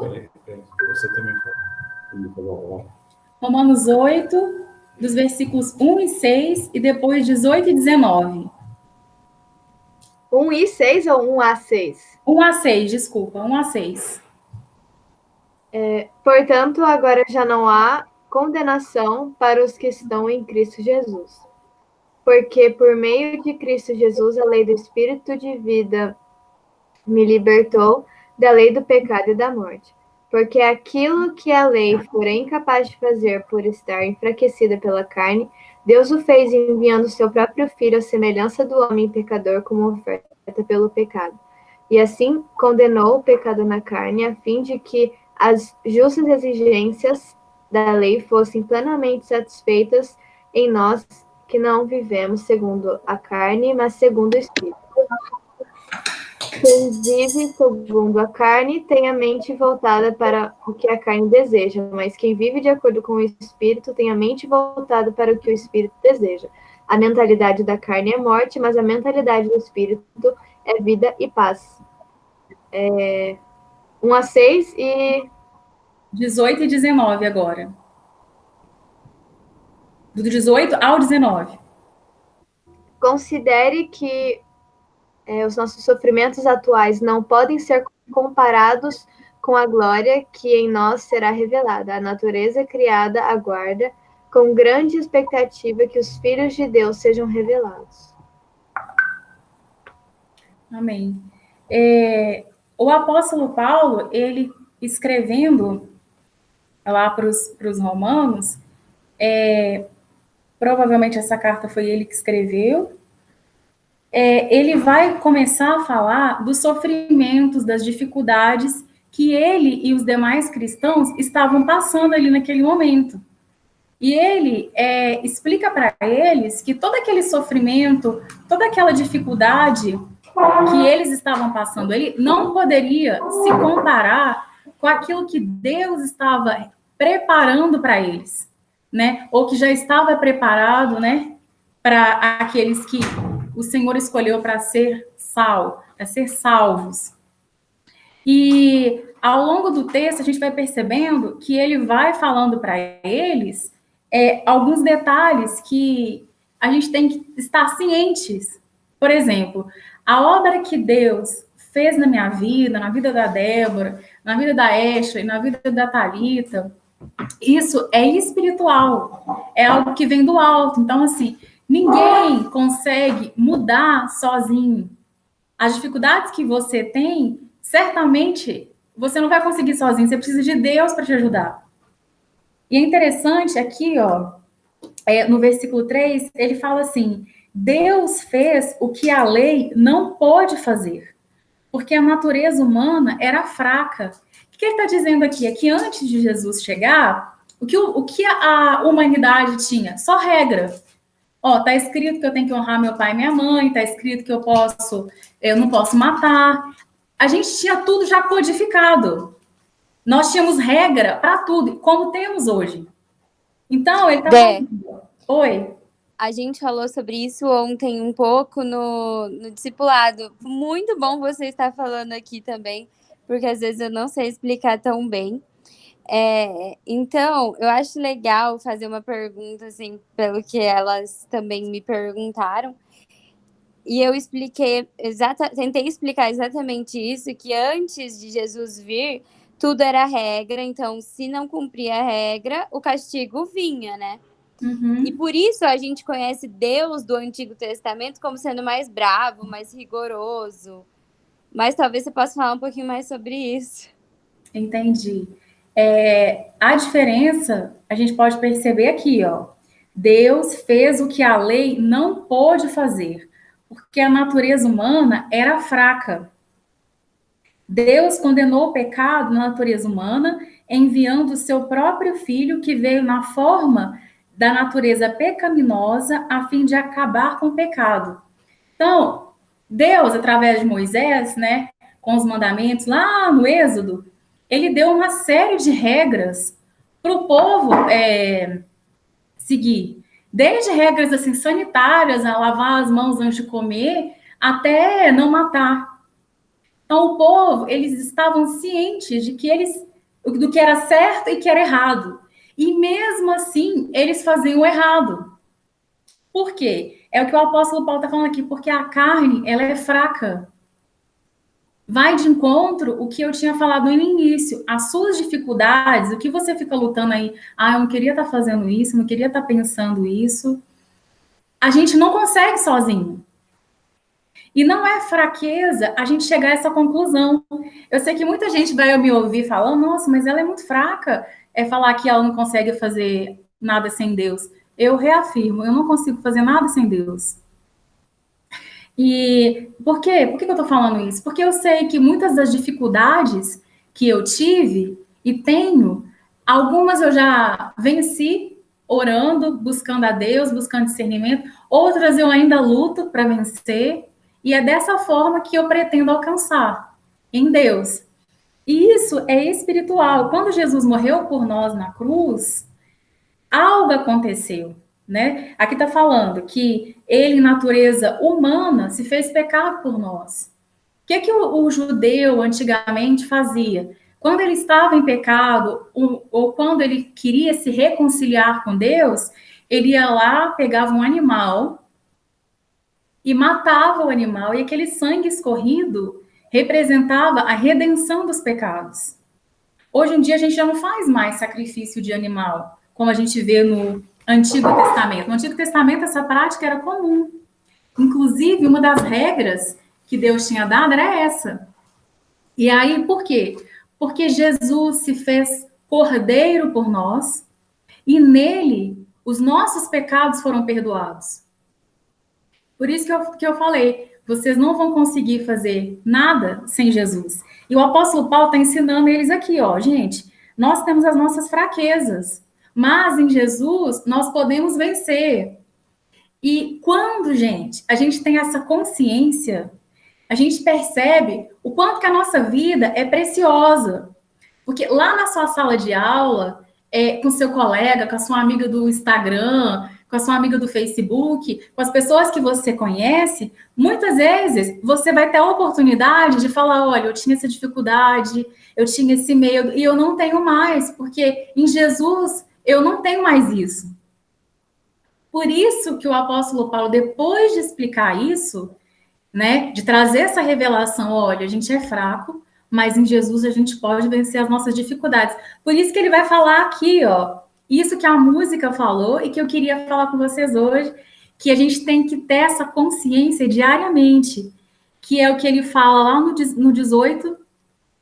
Peraí, você também fala. Romanos 8, dos versículos 1 e 6, e depois 18 e 19. 1 e 6 ou 1 a 6? 1 a 6, desculpa, 1 a 6. Portanto, agora já não há condenação para os que estão em Cristo Jesus. Porque por meio de Cristo Jesus, a lei do Espírito de vida me libertou da lei do pecado e da morte. Porque aquilo que a lei for incapaz de fazer por estar enfraquecida pela carne, Deus o fez enviando seu próprio Filho à semelhança do homem pecador como oferta pelo pecado. E assim condenou o pecado na carne, a fim de que as justas exigências da lei fossem plenamente satisfeitas em nós que não vivemos segundo a carne, mas segundo o Espírito. Quem vive segundo a carne tem a mente voltada para o que a carne deseja, mas quem vive de acordo com o Espírito tem a mente voltada para o que o Espírito deseja. A mentalidade da carne é morte, mas a mentalidade do Espírito é vida e paz. 1 a 6 e 18 e 19 agora. Do 18 ao 19. Considere que os nossos sofrimentos atuais não podem ser comparados com a glória que em nós será revelada. A natureza criada aguarda com grande expectativa que os filhos de Deus sejam revelados. Amém. O apóstolo Paulo, ele escrevendo lá para os romanos, provavelmente essa carta foi ele que escreveu, ele vai começar a falar dos sofrimentos, das dificuldades que ele e os demais cristãos estavam passando ali naquele momento. E ele explica para eles que todo aquele sofrimento, toda aquela dificuldade que eles estavam passando, ele não poderia se comparar com aquilo que Deus estava preparando para eles, né? Ou que já estava preparado, né, para aqueles que o Senhor escolheu para ser salvos. E ao longo do texto a gente vai percebendo que ele vai falando para eles alguns detalhes que a gente tem que estar cientes. Por exemplo, a obra que Deus fez na minha vida, na vida da Débora, na vida da Ashley, na vida da Thalita, isso é espiritual, é algo que vem do alto. Então, assim, ninguém consegue mudar sozinho. As dificuldades que você tem, certamente, você não vai conseguir sozinho, você precisa de Deus para te ajudar. E é interessante aqui, ó, no versículo 3, ele fala assim: Deus fez o que a lei não pôde fazer, porque a natureza humana era fraca. O que ele está dizendo aqui? É que antes de Jesus chegar, o que a humanidade tinha? Só regra. Ó, tá escrito que eu tenho que honrar meu pai e minha mãe, tá escrito que eu não posso matar. A gente tinha tudo já codificado. Nós tínhamos regra para tudo, como temos hoje. Então, ele tá falando... Oi? A gente falou sobre isso ontem um pouco no discipulado. Muito bom você estar falando aqui também, porque às vezes eu não sei explicar tão bem. Então, eu acho legal fazer uma pergunta, assim, pelo que elas também me perguntaram. E eu tentei explicar exatamente isso, que antes de Jesus vir, tudo era regra. Então, se não cumpria a regra, o castigo vinha, né? Uhum. E por isso a gente conhece Deus do Antigo Testamento como sendo mais bravo, mais rigoroso. Mas talvez você possa falar um pouquinho mais sobre isso. Entendi. A diferença, a gente pode perceber aqui, ó. Deus fez o que a lei não pôde fazer, porque a natureza humana era fraca. Deus condenou o pecado na natureza humana, enviando o seu próprio filho, que veio na forma da natureza pecaminosa, a fim de acabar com o pecado. Então, Deus, através de Moisés, né, com os mandamentos lá no Êxodo, ele deu uma série de regras para o povo seguir. Desde regras assim, sanitárias, a lavar as mãos antes de comer, até não matar. Então, o povo, eles estavam cientes de que eles do que era certo e que era errado. E mesmo assim, eles faziam o errado. Por quê? É o que o apóstolo Paulo está falando aqui, porque a carne, ela é fraca. Vai de encontro o que eu tinha falado no início, as suas dificuldades, o que você fica lutando aí, eu não queria estar fazendo isso, não queria estar pensando isso. A gente não consegue sozinho. E não é fraqueza a gente chegar a essa conclusão. Eu sei que muita gente vai me ouvir falando, nossa, mas ela é muito fraca, falar que ela não consegue fazer nada sem Deus. Eu reafirmo, eu não consigo fazer nada sem Deus. E por quê? Por que eu estou falando isso? Porque eu sei que muitas das dificuldades que eu tive e tenho, algumas eu já venci orando, buscando a Deus, buscando discernimento, outras eu ainda luto para vencer, e é dessa forma que eu pretendo alcançar em Deus. E isso é espiritual. Quando Jesus morreu por nós na cruz, algo aconteceu, né? Aqui está falando que ele, natureza humana, se fez pecado por nós. O que o judeu antigamente fazia? Quando ele estava em pecado, ou quando ele queria se reconciliar com Deus, ele ia lá, pegava um animal e matava o animal, e aquele sangue escorrido representava a redenção dos pecados. Hoje em dia a gente já não faz mais sacrifício de animal, como a gente vê no Antigo Testamento. No Antigo Testamento essa prática era comum. Inclusive, uma das regras que Deus tinha dado era essa. E aí, por quê? Porque Jesus se fez cordeiro por nós e nele os nossos pecados foram perdoados. Por isso que eu falei, vocês não vão conseguir fazer nada sem Jesus. E o apóstolo Paulo está ensinando eles aqui, ó, gente, nós temos as nossas fraquezas, mas em Jesus nós podemos vencer. E quando, gente, a gente tem essa consciência, a gente percebe o quanto que a nossa vida é preciosa. Porque lá na sua sala de aula, com seu colega, com a sua amiga do Instagram, com a sua amiga do Facebook, com as pessoas que você conhece, muitas vezes você vai ter a oportunidade de falar, olha, eu tinha essa dificuldade, eu tinha esse medo, e eu não tenho mais, porque em Jesus eu não tenho mais isso. Por isso que o apóstolo Paulo, depois de explicar isso, né, de trazer essa revelação, olha, a gente é fraco, mas em Jesus a gente pode vencer as nossas dificuldades. Por isso que ele vai falar aqui, ó, isso que a música falou e que eu queria falar com vocês hoje, que a gente tem que ter essa consciência diariamente, que é o que ele fala lá no 18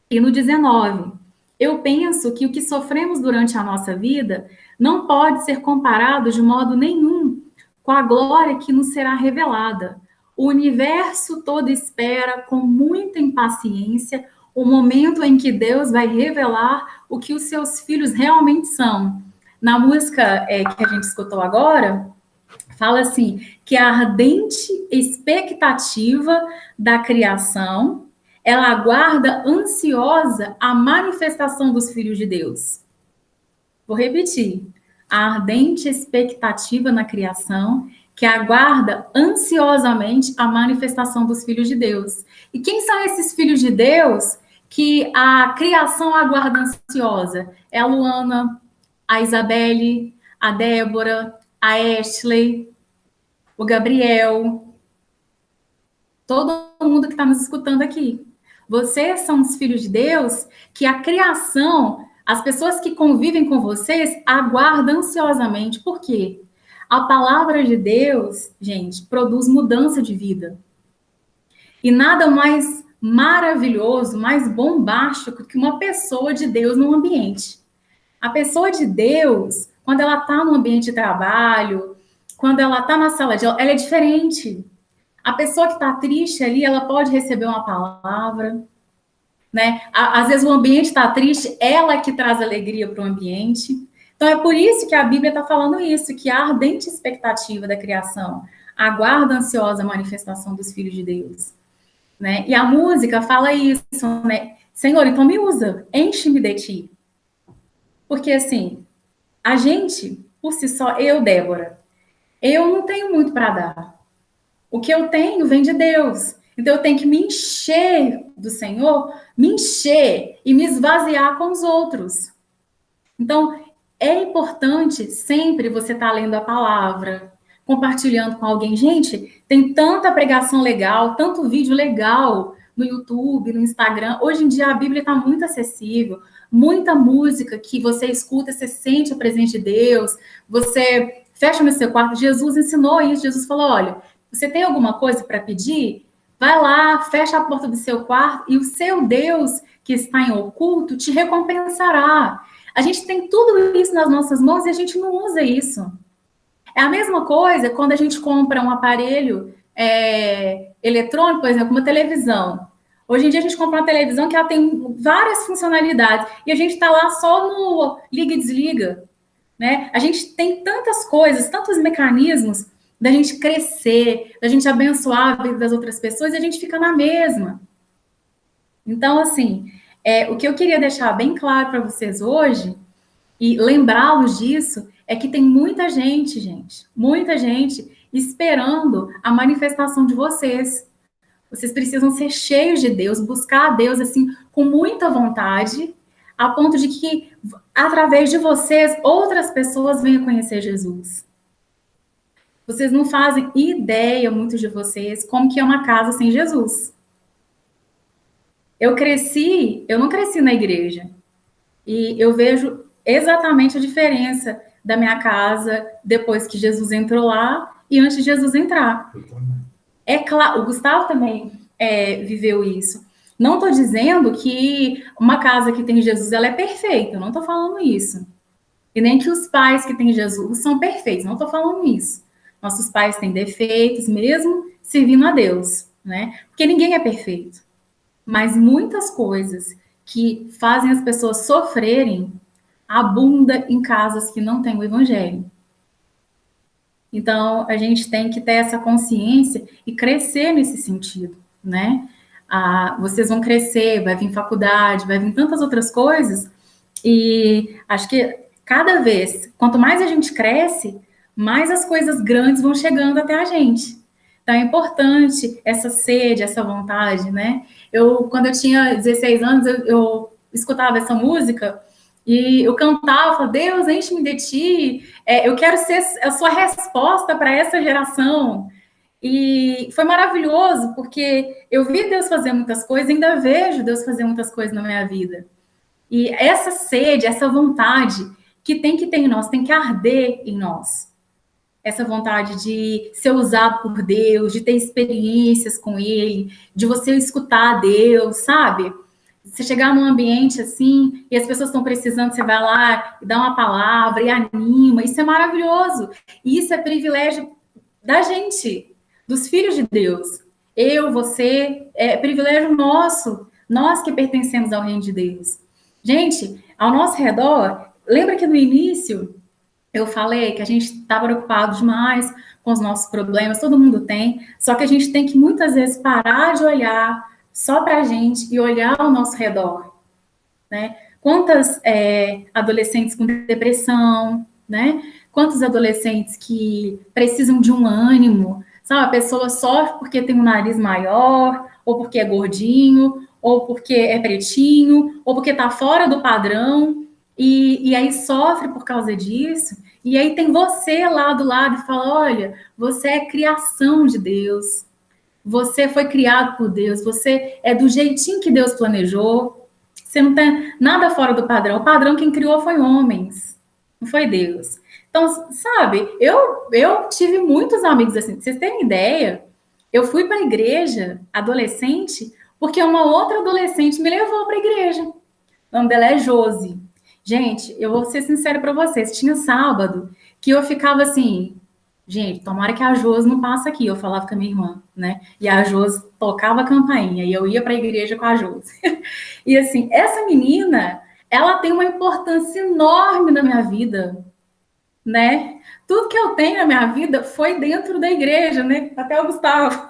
e no 19. Eu penso que o que sofremos durante a nossa vida não pode ser comparado de modo nenhum com a glória que nos será revelada. O universo todo espera com muita impaciência o momento em que Deus vai revelar o que os seus filhos realmente são. Na música que a gente escutou agora, fala assim, que a ardente expectativa da criação, ela aguarda ansiosa a manifestação dos filhos de Deus. Vou repetir. A ardente expectativa na criação, que aguarda ansiosamente a manifestação dos filhos de Deus. E quem são esses filhos de Deus que a criação aguarda ansiosa? É a Luana, a Isabelle, a Débora, a Ashley, o Gabriel, todo mundo que está nos escutando aqui. Vocês são os filhos de Deus que a criação, as pessoas que convivem com vocês, aguardam ansiosamente. Por quê? A palavra de Deus, gente, produz mudança de vida. E nada mais maravilhoso, mais bombástico que uma pessoa de Deus num ambiente. A pessoa de Deus, quando ela está no ambiente de trabalho, quando ela está na sala de aula, ela é diferente. A pessoa que está triste ali, ela pode receber uma palavra, né? Às vezes o ambiente está triste, ela que traz alegria para o ambiente. Então é por isso que a Bíblia está falando isso, que a ardente expectativa da criação aguarda ansiosa a manifestação dos filhos de Deus, né? E a música fala isso, né? Senhor, então me usa, enche-me de ti. Porque assim, a gente, por si só, eu, Débora, eu não tenho muito para dar. O que eu tenho vem de Deus. Então, eu tenho que me encher do Senhor, me encher e me esvaziar com os outros. Então, é importante sempre você estar lendo a palavra, compartilhando com alguém. Gente, tem tanta pregação legal, tanto vídeo legal no YouTube, no Instagram. Hoje em dia a Bíblia está muito acessível, muita música que você escuta, você sente a presença de Deus, você fecha no seu quarto. Jesus ensinou isso, Jesus falou, olha, você tem alguma coisa para pedir? Vai lá, fecha a porta do seu quarto e o seu Deus que está em oculto te recompensará. A gente tem tudo isso nas nossas mãos e a gente não usa isso. É a mesma coisa quando a gente compra um aparelho eletrônico, por exemplo, uma televisão. Hoje em dia a gente compra uma televisão que ela tem várias funcionalidades e a gente está lá só no liga e desliga, né? A gente tem tantas coisas, tantos mecanismos da gente crescer, da gente abençoar a vida das outras pessoas e a gente fica na mesma. Então, assim, o que eu queria deixar bem claro para vocês hoje e lembrá-los disso é que tem muita gente esperando a manifestação de vocês. Vocês precisam ser cheios de Deus, buscar a Deus assim com muita vontade, a ponto de que através de vocês outras pessoas venham conhecer Jesus. Vocês não fazem ideia, muitos de vocês, como que é uma casa sem Jesus. Eu não cresci na igreja. E eu vejo exatamente a diferença da minha casa depois que Jesus entrou lá e antes de Jesus entrar. É claro, o Gustavo também viveu isso. Não estou dizendo que uma casa que tem Jesus ela é perfeita, eu não estou falando isso. E nem que os pais que têm Jesus são perfeitos, não estou falando isso. Nossos pais têm defeitos, mesmo servindo a Deus, né? Porque ninguém é perfeito. Mas muitas coisas que fazem as pessoas sofrerem abunda em casas que não têm o evangelho. Então, a gente tem que ter essa consciência e crescer nesse sentido, né? Vocês vão crescer, vai vir faculdade, vai vir tantas outras coisas, e acho que cada vez, quanto mais a gente cresce, mais as coisas grandes vão chegando até a gente. Então, é importante essa sede, essa vontade, né? Quando eu tinha 16 anos, eu escutava essa música e eu cantava, falava, Deus, enche-me de ti, eu quero ser a sua resposta para essa geração. E foi maravilhoso, porque eu vi Deus fazer muitas coisas, ainda vejo Deus fazer muitas coisas na minha vida. E essa sede, essa vontade que tem que ter em nós, tem que arder em nós. Essa vontade de ser usado por Deus, de ter experiências com Ele, de você escutar Deus, sabe? Você chegar num ambiente assim, e as pessoas estão precisando, você vai lá e dá uma palavra e anima, isso é maravilhoso. E isso é privilégio da gente, dos filhos de Deus. Eu, você, é privilégio nosso, nós que pertencemos ao reino de Deus. Gente, ao nosso redor, lembra que no início eu falei que a gente está preocupado demais com os nossos problemas, todo mundo tem, só que a gente tem que muitas vezes parar de olhar só para a gente e olhar ao nosso redor, né? Quantas adolescentes com depressão, né? Quantos adolescentes que precisam de um ânimo, sabe? A pessoa sofre porque tem um nariz maior, ou porque é gordinho, ou porque é pretinho, ou porque está fora do padrão, e aí sofre por causa disso, e aí tem você lá do lado e fala, olha, você é criação de Deus, você foi criado por Deus, você é do jeitinho que Deus planejou, você não tem nada fora do padrão, o padrão quem criou foi homens, não foi Deus. Então, sabe, eu tive muitos amigos assim, pra vocês terem ideia, eu fui para a igreja adolescente, porque uma outra adolescente me levou para a igreja, o nome dela é Josi. Gente, eu vou ser sincera para vocês, tinha sábado que eu ficava assim, gente, tomara que a Josi não passe aqui, eu falava com a minha irmã, né? E a Josi tocava a campainha e eu ia para a igreja com a Josi. E assim, essa menina, ela tem uma importância enorme na minha vida, né? Tudo que eu tenho na minha vida foi dentro da igreja, né? Até o Gustavo.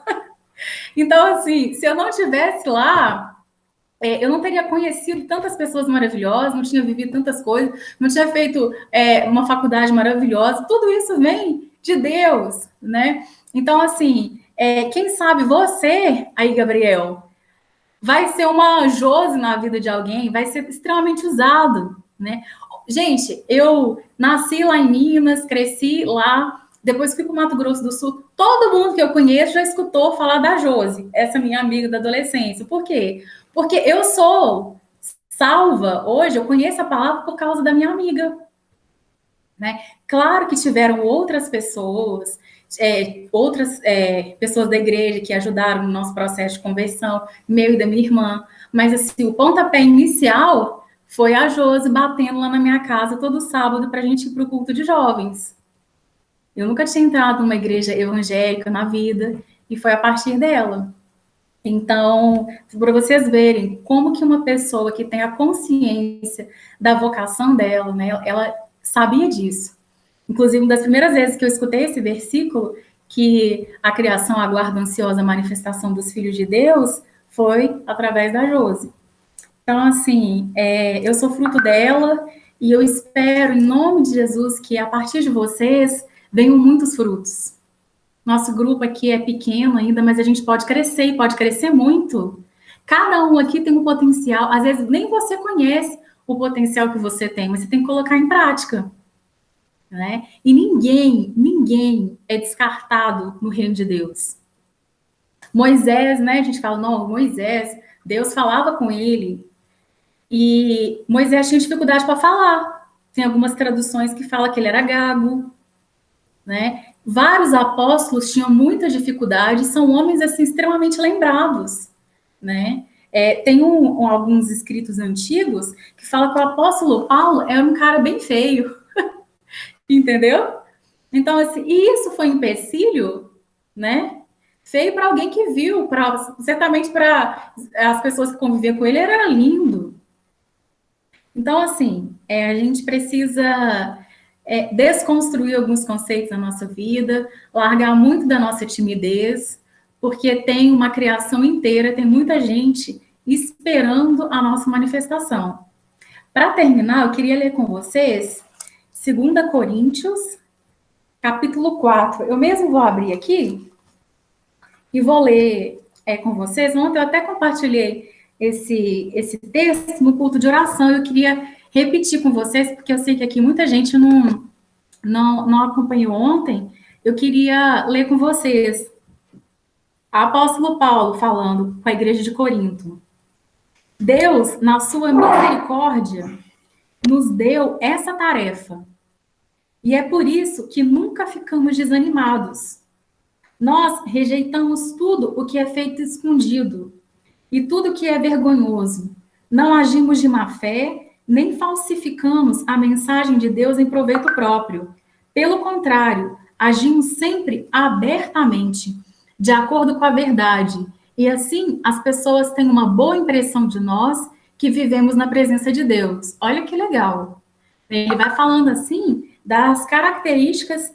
Então, assim, se eu não estivesse lá, eu não teria conhecido tantas pessoas maravilhosas, não tinha vivido tantas coisas, não tinha feito uma faculdade maravilhosa. Tudo isso vem de Deus, né? Então, assim, Quem sabe você, aí, Gabriel, vai ser uma Josi na vida de alguém, vai ser extremamente usado, né? Gente, eu nasci lá em Minas, cresci lá, depois fui para o Mato Grosso do Sul. Todo mundo que eu conheço já escutou falar da Josi, essa minha amiga da adolescência. Por quê? Porque eu sou salva hoje, eu conheço a palavra por causa da minha amiga, né? Claro que tiveram outras pessoas, pessoas da igreja que ajudaram no nosso processo de conversão, meu e da minha irmã, mas assim, o pontapé inicial foi a Josi batendo lá na minha casa todo sábado para a gente ir para o culto de jovens. Eu nunca tinha entrado numa igreja evangélica na vida, e foi a partir dela. Então, para vocês verem como que uma pessoa que tem a consciência da vocação dela, né, ela sabia disso. Inclusive, uma das primeiras vezes que eu escutei esse versículo, que a criação aguarda ansiosa a manifestação dos filhos de Deus, foi através da Josi. Então, assim, eu sou fruto dela, e eu espero, em nome de Jesus, que a partir de vocês venham muitos frutos. Nosso grupo aqui é pequeno ainda, mas a gente pode crescer, e pode crescer muito. Cada um aqui tem um potencial, às vezes nem você conhece o potencial que você tem, mas você tem que colocar em prática, né? E ninguém é descartado no reino de Deus. Moisés, né? A gente fala, não, Moisés, Deus falava com ele, e Moisés tinha dificuldade para falar. Tem algumas traduções que falam que ele era gago, né? Vários apóstolos tinham muita dificuldade, são homens assim extremamente lembrados, né? Tem alguns escritos antigos que falam que o apóstolo Paulo era um cara bem feio, entendeu? Então, assim, e isso foi empecilho, né? Feio para alguém que viu, certamente para as pessoas que conviviam com ele, era lindo. Então, assim, a gente precisa desconstruir alguns conceitos na nossa vida, largar muito da nossa timidez, porque tem uma criação inteira, tem muita gente esperando a nossa manifestação. Para terminar, eu queria ler com vocês 2 Coríntios, capítulo 4. Eu mesmo vou abrir aqui e vou ler com vocês. Ontem eu até compartilhei esse texto no culto de oração. Eu queria repetir com vocês, porque eu sei que aqui muita gente não acompanhou ontem. Eu queria ler com vocês. Apóstolo Paulo falando com a igreja de Corinto. Deus, na sua misericórdia, nos deu essa tarefa. E é por isso que nunca ficamos desanimados. Nós rejeitamos tudo o que é feito escondido e tudo que é vergonhoso. Não agimos de má fé, nem falsificamos a mensagem de Deus em proveito próprio. Pelo contrário, agimos sempre abertamente, de acordo com a verdade. E assim, as pessoas têm uma boa impressão de nós que vivemos na presença de Deus. Olha que legal. Ele vai falando assim das características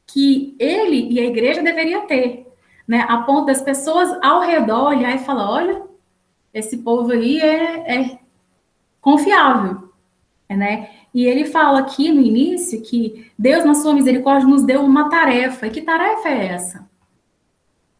que ele e a igreja deveriam ter, né? A ponto das pessoas ao redor olhar e falar, olha, esse povo aí é confiável, né? E ele fala aqui no início que Deus, na sua misericórdia, nos deu uma tarefa. E que tarefa é essa?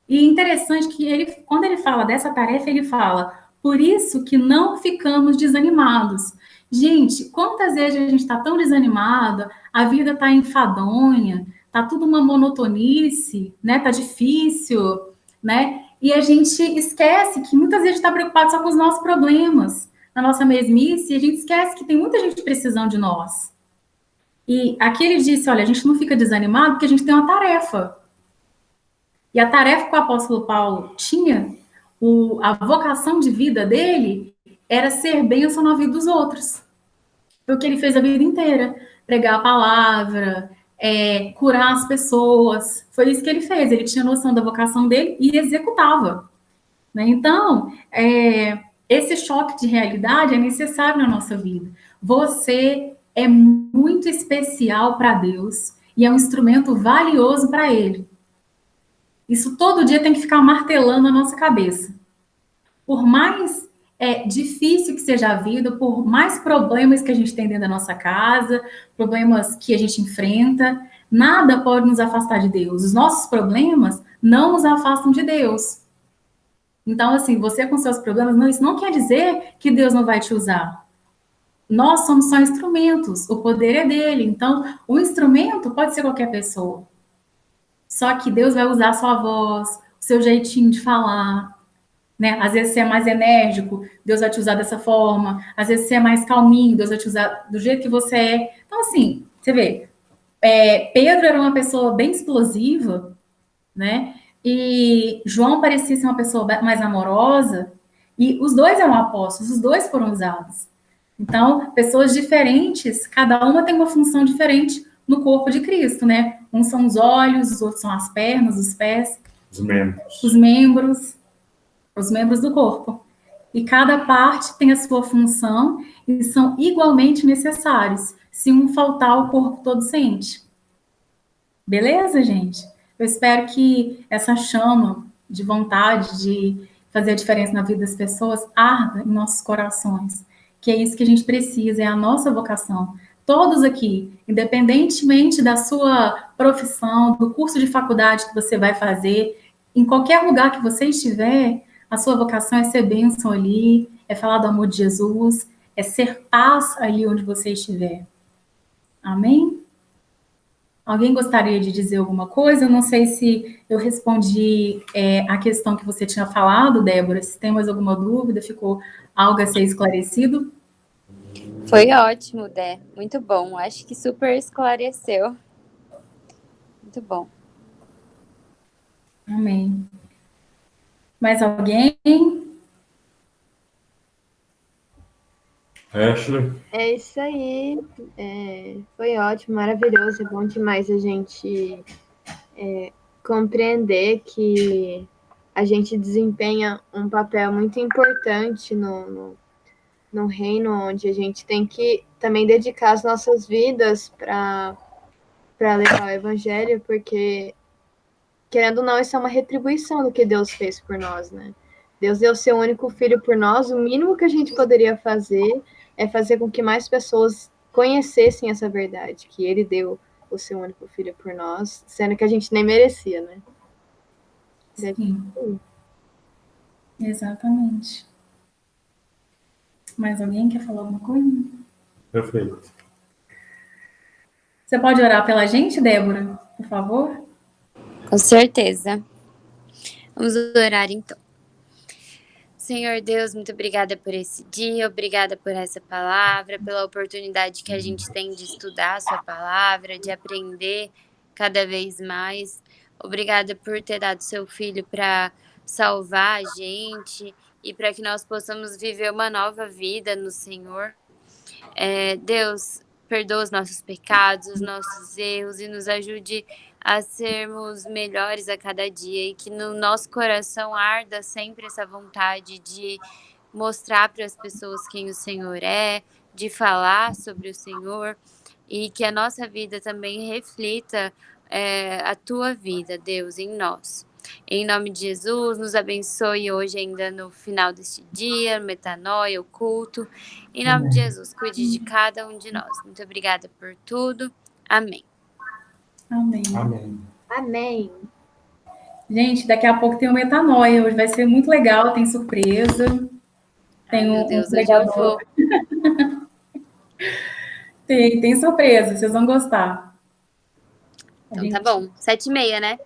E interessante que quando ele fala dessa tarefa, ele fala, por isso que não ficamos desanimados. Gente, quantas vezes a gente está tão desanimado, a vida está enfadonha, está tudo uma monotonice, né? Está difícil, né? E a gente esquece que muitas vezes a gente está preocupado só com os nossos problemas, na nossa mesmice, e a gente esquece que tem muita gente precisando de nós. E aqui ele disse, olha, a gente não fica desanimado porque a gente tem uma tarefa. E a tarefa que o apóstolo Paulo tinha, a vocação de vida dele, era ser bênção na vida dos outros. Foi o que ele fez a vida inteira. Pregar a palavra, curar as pessoas. Foi isso que ele fez. Ele tinha noção da vocação dele e executava. Né? Então, esse choque de realidade é necessário na nossa vida. Você é muito especial para Deus e é um instrumento valioso para Ele. Isso todo dia tem que ficar martelando a nossa cabeça. Por mais difícil que seja a vida, por mais problemas que a gente tem dentro da nossa casa, problemas que a gente enfrenta, nada pode nos afastar de Deus. Os nossos problemas não nos afastam de Deus. Então, assim, você com seus problemas, não, isso não quer dizer que Deus não vai te usar. Nós somos só instrumentos, o poder é dele. Então, o instrumento pode ser qualquer pessoa. Só que Deus vai usar a sua voz, o seu jeitinho de falar, né? Às vezes você é mais enérgico, Deus vai te usar dessa forma. Às vezes você é mais calminho, Deus vai te usar do jeito que você é. Então, assim, você vê, Pedro era uma pessoa bem explosiva, né? E João parecia ser uma pessoa mais amorosa, e os dois eram apóstolos, os dois foram usados. Então, pessoas diferentes, cada uma tem uma função diferente no corpo de Cristo, né? Uns são os olhos, os outros são as pernas, os pés, os membros do corpo. E cada parte tem a sua função e são igualmente necessários. Se um faltar, o corpo todo sente. Beleza, gente? Eu espero que essa chama de vontade de fazer a diferença na vida das pessoas arda em nossos corações. Que é isso que a gente precisa, é a nossa vocação. Todos aqui, independentemente da sua profissão, do curso de faculdade que você vai fazer, em qualquer lugar que você estiver, a sua vocação é ser bênção ali, é falar do amor de Jesus, é ser paz ali onde você estiver. Amém? Alguém gostaria de dizer alguma coisa? Eu não sei se eu respondi a questão que você tinha falado, Débora. Se tem mais alguma dúvida, ficou algo a ser esclarecido? Foi ótimo, Dé. Muito bom. Acho que super esclareceu. Muito bom. Amém. Mais alguém? Ashley? É isso aí. Foi ótimo, maravilhoso. É bom demais a gente compreender que a gente desempenha um papel muito importante no reino, onde a gente tem que também dedicar as nossas vidas para levar o evangelho, porque, querendo ou não, isso é uma retribuição do que Deus fez por nós, né? Deus deu seu único filho por nós, o mínimo que a gente poderia fazer é fazer com que mais pessoas conhecessem essa verdade, que ele deu o seu único filho por nós, sendo que a gente nem merecia, né? Sim. Exatamente. Mais alguém quer falar alguma coisa? Perfeito. Você pode orar pela gente, Débora, por favor? Com certeza. Vamos orar então. Senhor Deus, muito obrigada por esse dia, obrigada por essa palavra, pela oportunidade que a gente tem de estudar a sua palavra, de aprender cada vez mais. Obrigada por ter dado seu filho para salvar a gente e para que nós possamos viver uma nova vida no Senhor. Deus, perdoa os nossos pecados, os nossos erros e nos ajude a sermos melhores a cada dia e que no nosso coração arda sempre essa vontade de mostrar para as pessoas quem o Senhor é, de falar sobre o Senhor e que a nossa vida também reflita a tua vida, Deus, em nós. Em nome de Jesus, nos abençoe hoje ainda no final deste dia, no metanoia, o culto. Em nome de Jesus, cuide de cada um de nós. Muito obrigada por tudo. Amém. Amém. Amém. Amém. Gente, daqui a pouco tem o Metanoia. Hoje vai ser muito legal, tem surpresa. Tem meu Deus, hoje eu vou. Tem surpresa, vocês vão gostar. Então tá bom. 7h30, né?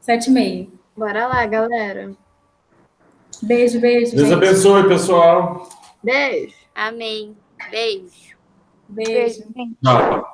7h30. Bora lá, galera. Beijo, beijo. Deus gente. abençoe, pessoal. Beijo. Amém. Beijo. Beijo. Tchau.